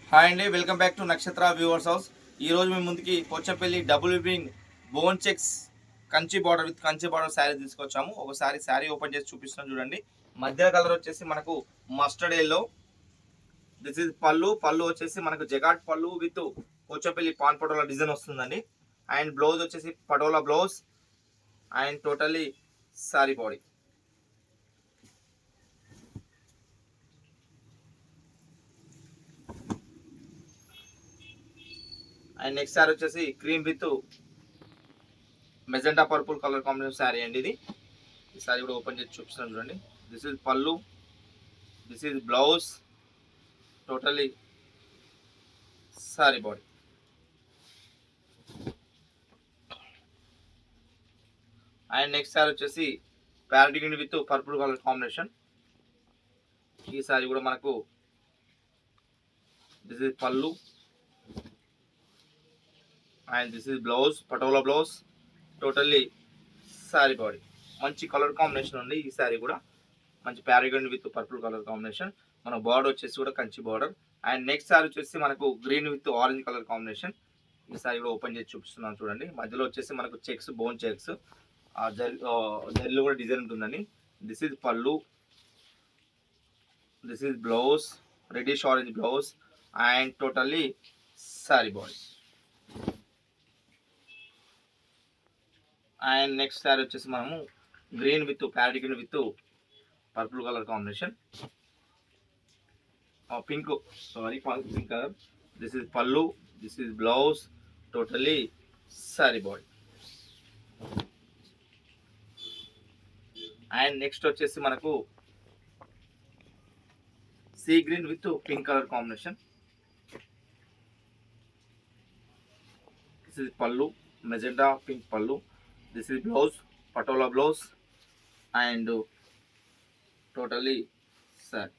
Hi అండి, welcome back to Nakshatra viewers house. ఈరోజు మీ ముందుకి Pochampally double weaving bone checks Kanchi border with Kanchi border sari తీసుకొచ్చాము. ఒకసారి శారీ ఓపెన్ చేసి చూపిస్తున్నాం చూడండి. మధ్య కలర్ వచ్చేసి మనకు mustard yellow. This is pallu. పళ్ళు వచ్చేసి మనకు జగాట్ పళ్ళు విత్ పోచంపల్లి పాన్ పటోలా డిజైన్ వస్తుందండి. అండ్ బ్లౌజ్ వచ్చేసి patola blouse and totally sari body. And next sari వచ్చేసి cream with magenta purple colour combination sari అండి ఇది. ఈ శారీ కూడా ఓపెన్ చేసి చూపిస్తున్నాను చూడండి. This is pallu, this is blouse, totally sari body. And next sari వచ్చేసి parrot green with purple colour combination. ఈ శారీ కూడా మనకు this is pallu and this is blouse, patola blouse, totally sari body. మంచి కలర్ కాంబినేషన్ ఉంది ఈ శారీ కూడా. మంచి Paragon with purple colour combination. మన బార్డర్ వచ్చేసి కూడా Kanchi border. And next sari వచ్చేసి మనకు green with orange colour combination. ఈ శారీ కూడా ఓపెన్ చేసి చూపిస్తున్నాను చూడండి. మధ్యలో వచ్చేసి మనకు చెక్స్, బోన్ చెక్స్, జరీలో కూడా డిజైన్ ఉంటుందండి. This is pallu, this is blouse, reddish orange blouse and totally sari body. And next sari వచ్చేసి మనము green with parrot green with purple colour combination, pink colour. This is pallu, this is blouse, totally sari body. And next వచ్చేసి మనకు sea green with pink colour combination. This is pallu, magenta pink pallu. This is blouse, patola blouse and totally sari.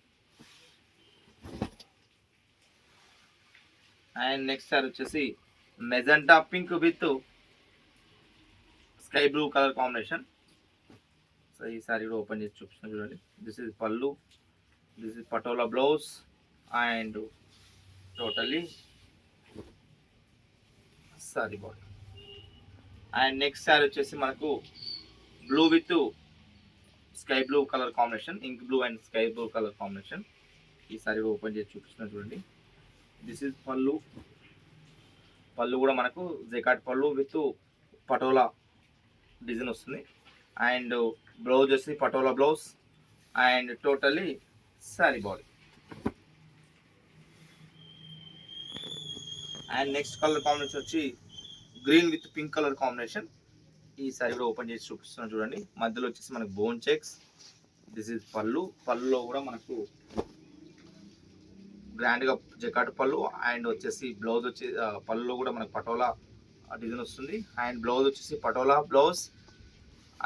And next sari వచ్చేసి magenta pink with sky blue colour combination. So ఈ శారీ కూడా open చేసి చూపిస్తున్నాను చూడండి. This is pallu, this is Patola blouse and totally sari body. And next sari వచ్చేసి మనకు blue with sky blue colour combination, ink blue and sky blue colour combination. ఈ శారీ కూడా open చేసి చూపిస్తున్నాను చూడండి. This is pallu. పళ్ళు కూడా మనకు jacquard pallu with patola design వస్తుంది. అండ్ బ్లౌజ్ వచ్చి patola blouse and totally sari body. And next colour combination వచ్చి green with pink colour combination. ఈ శారీ కూడా ఓపెన్ చేసి చూపిస్తున్నాను చూడండి. మధ్యలో వచ్చేసి మనకు బోన్ చెక్స్. దిస్ ఇస్ పళ్ళు. పళ్ళులో కూడా మనకు గ్రాండ్గా జకాట్ పళ్ళు అండ్ వచ్చేసి బ్లౌజ్ వచ్చి పళ్ళులో కూడా మనకు పటోలా డిజైన్ వస్తుంది. అండ్ బ్లౌజ్ వచ్చేసి patola blouse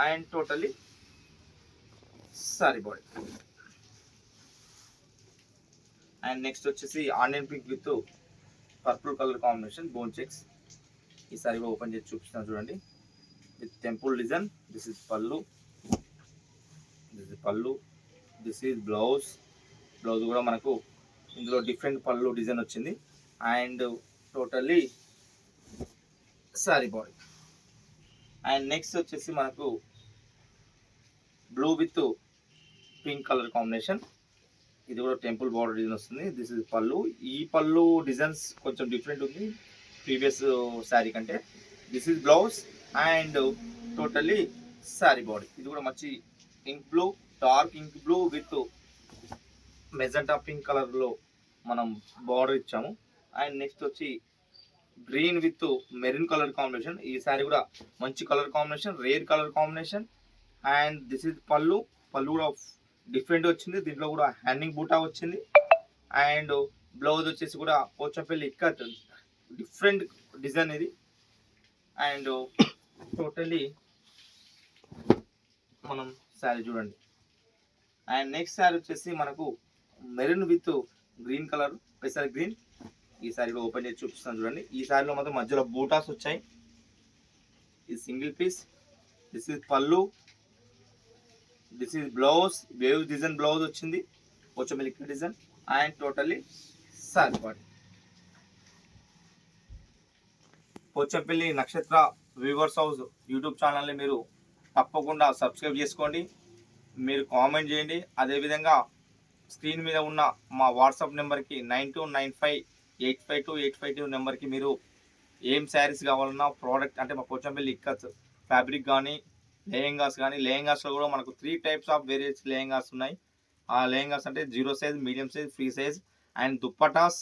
and totally sari body. And next వచ్చేసి onion pink with purple colour combination, bone checks. ఈ సారీ కూడా ఓపెన్ చేసి చూపిస్తున్నాను చూడండి. With temple design. This is pallu, this is pallu, this is blouse. Blouse కూడా మనకు ఇందులో డిఫరెంట్ పళ్ళు డిజైన్ వచ్చింది and totally sari body. And next వచ్చేసి మనకు blue with pink colour combination. ఇది కూడా టెంపుల్ బార్డర్ డిజైన్ వస్తుంది. దిస్ ఇస్ పళ్ళు. ఈ పళ్ళు డిజైన్స్ కొంచెం డిఫరెంట్ ఉంది ప్రీవియస్ శారీ కంటే. This is blouse and totally sari body. ఇది కూడా మంచి ink blue, dark ink blue with magenta pink కలర్లో మనం బార్డర్ ఇచ్చాము. అండ్ నెక్స్ట్ వచ్చి green with maroon colour combination. ఈ శారీ కూడా మంచి colour combination, rare colour combination. And this is pallu. Pallu కూడా డిఫరెంట్ వచ్చింది. దీంట్లో కూడా హ్యాండింగ్ బూటా వచ్చింది. అండ్ బ్లౌజ్ వచ్చేసి కూడా పోచంపల్లి ఇక్కత్ డిఫరెంట్ డిజైన్ ఇది. అండ్ టోటల్లీ మనం శారీ చూడండి. అండ్ నెక్స్ట్ శారీ వచ్చేసి మనకు మెరూన్ విత్ గ్రీన్ కలర్, పెసర్ గ్రీన్. ఈ శారీ కూడా ఓపెన్ చేసి చూపిస్తాను చూడండి. ఈ శారీలో మాత్రం మధ్యలో బూటాస్ వచ్చాయి. ఇది single piece. This is pallu, this is blouse, wave design blouse వచ్చింది, Pochampally design and totally sari body. Pochampally Nakshatra viewers house YouTube ఛానల్ని మీరు తప్పకుండా సబ్స్క్రైబ్ చేసుకోండి, మీరు కామెంట్ చేయండి. అదేవిధంగా స్క్రీన్ మీద ఉన్న మా వాట్సాప్ నెంబర్కి 9295852852 నెంబర్కి మీరు ఏం శారీస్ కావాలన్నా ప్రోడక్ట్ అంటే మా పోచంపల్లి ఇక్కత్ ఫ్యాబ్రిక్ కానీ లెహెంగాస్ కానీ, లెహెంగాస్లో కూడా మనకు 3 టైప్స్ ఆఫ్ వేరియస్ లెహెంగాస్ ఉన్నాయి. ఆ లెహెంగాస్ అంటే 0 size, medium size, free size and dupattas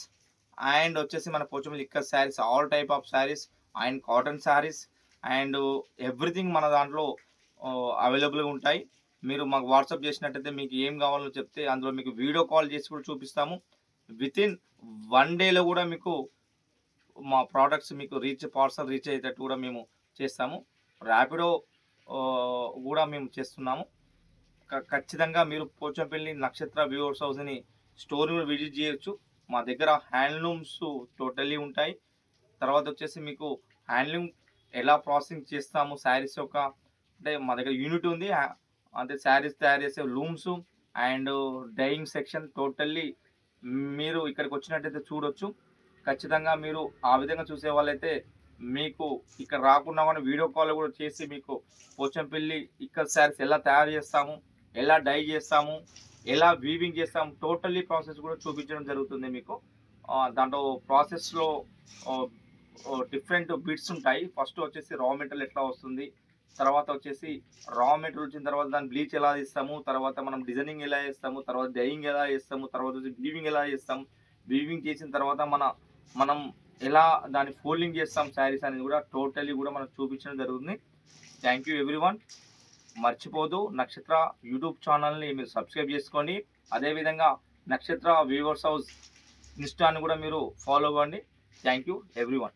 and వచ్చేసి మన Pochampally ikat saris, all type of saris and cotton saris and everything మన దాంట్లో అవైలబుల్గా ఉంటాయి. మీరు మాకు వాట్సాప్ చేసినట్టయితే మీకు ఏం కావాలో చెప్తే అందులో మీకు వీడియో కాల్ చేసి కూడా చూపిస్తాము. వితిన్ 1 డేలో కూడా మీకు మా ప్రోడక్ట్స్ మీకు పార్సల్ రీచ్ అయ్యేటట్టు కూడా మేము చేస్తాము. ర్యాపిడో కూడా మేము చేస్తున్నాము. ఖచ్చితంగా మీరు పోచంపల్లి నక్షత్ర వ్యూవర్స్ హౌస్ని స్టోర్ కూడా విజిట్ చేయొచ్చు. మా దగ్గర హ్యాండ్లూమ్స్ టోటల్లీ ఉంటాయి. తర్వాత వచ్చేసి మీకు హ్యాండ్లూమ్ ఎలా ప్రాసెసింగ్ చేస్తాము శారీస్ యొక్క అంటే మా దగ్గర యూనిట్ ఉంది. అంటే శారీస్ తయారు చేసే looms and dyeing section totally మీరు ఇక్కడికి వచ్చినట్టయితే చూడొచ్చు. ఖచ్చితంగా మీరు ఆ విధంగా చూసే వాళ్ళైతే మీకు ఇక్కడ రాకుండా కానీ వీడియో కాల్ కూడా చేసి మీకు పోచంపల్లి ఇక్కడ శారీస్ ఎలా తయారు చేస్తాము, ఎలా డై చేస్తాము, ఎలా వీవింగ్ చేస్తాము టోటల్లీ ప్రాసెస్ కూడా చూపించడం జరుగుతుంది మీకు. దాంట్లో ప్రాసెస్లో డిఫరెంట్ బిట్స్ ఉంటాయి. ఫస్ట్ వచ్చేసి రా మెటీరియల్ ఎట్లా వస్తుంది, తర్వాత వచ్చేసి రా మెటీరియల్ వచ్చిన తర్వాత దాన్ని బ్లీచ్ ఎలా చేస్తాము, తర్వాత మనం డిజైనింగ్ ఎలా చేస్తాము, తర్వాత డైయింగ్ ఎలా చేస్తాము, తర్వాత వచ్చి వీవింగ్ ఎలా చేస్తాము, వీవింగ్ చేసిన తర్వాత మనం ఎలా దాన్ని ఫోల్డింగ్ చేస్తాం శారీస్ అనేది కూడా టోటల్లీ కూడా మనకు చూపించడం జరుగుతుంది. Thank you everyone. మర్చిపోదు నక్షత్ర యూట్యూబ్ ఛానల్ని మీరు సబ్స్క్రైబ్ చేసుకోండి. అదేవిధంగా నక్షత్ర వ్యూవర్స్ హౌస్ ఇన్స్టాని కూడా మీరు ఫాలో అవ్వండి. Thank you everyone.